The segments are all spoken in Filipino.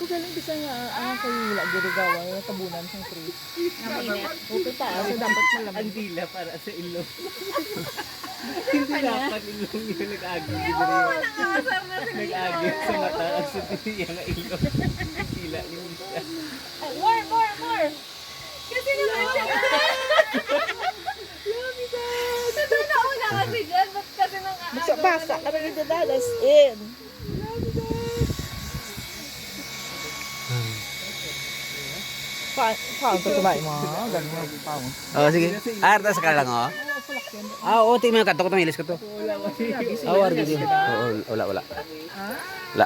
Ako galing bisa nga ang kay wala girigawa yung tabunan sang tree. Naminit. Opo ta, so dapat malamig. Ang dila para sa ilong. Hindi dapat ilong yung nag-agi. Nag-agi sa mata. Ang sutiya nga ilong. Dila yung isa. More! Kasi naman siya. Sa nauna kasi dyan, ba't kasi nang Basa ka rin ito dadas in. Paano ito kumain mo? Ganun mo, paano? Oh, sige. Arta sa lang oh. Oo, tingnan mo kato ko tong ilis ko to. Oh, war gidi. Oo, wala. Wala.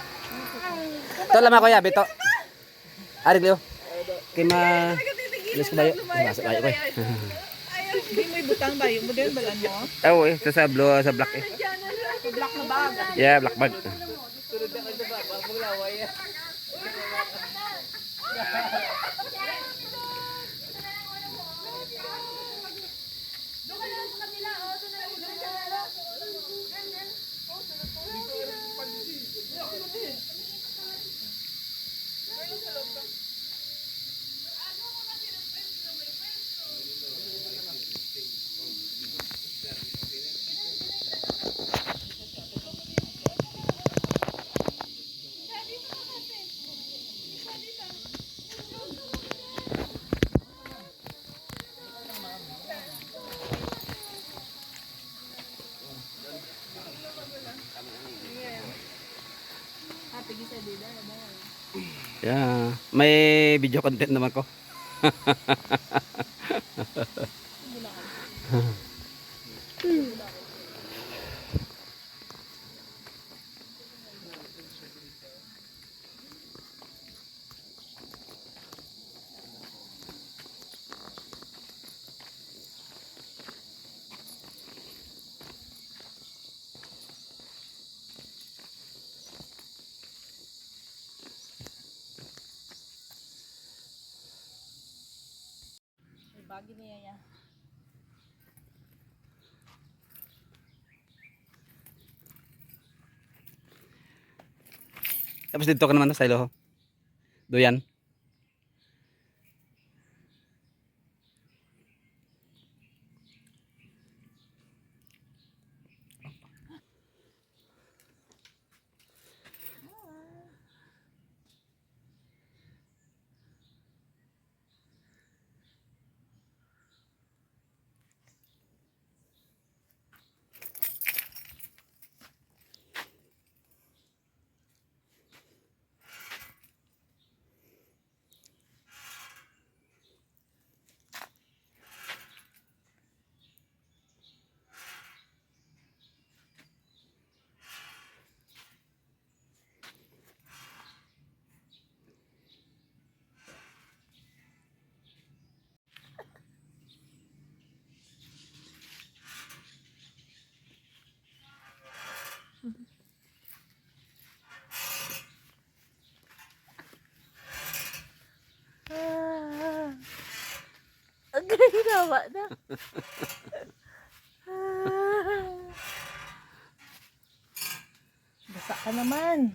To lama ko ya, bito. Ari Leo. Kima ilis ko bayo. Masuk bayo ko. Hindi mo ibutang ba yung model balan mo? Oo, sa blue sa black eh. Black na bag. Yeah, black bag. Sunod na kayo ba? Ang maglaway yan. Yeah, may video content naman ko. Bagi niya ya. Tapos dito ka naman sa ilo. Doyan. Ang ginawa na. Basa ka naman.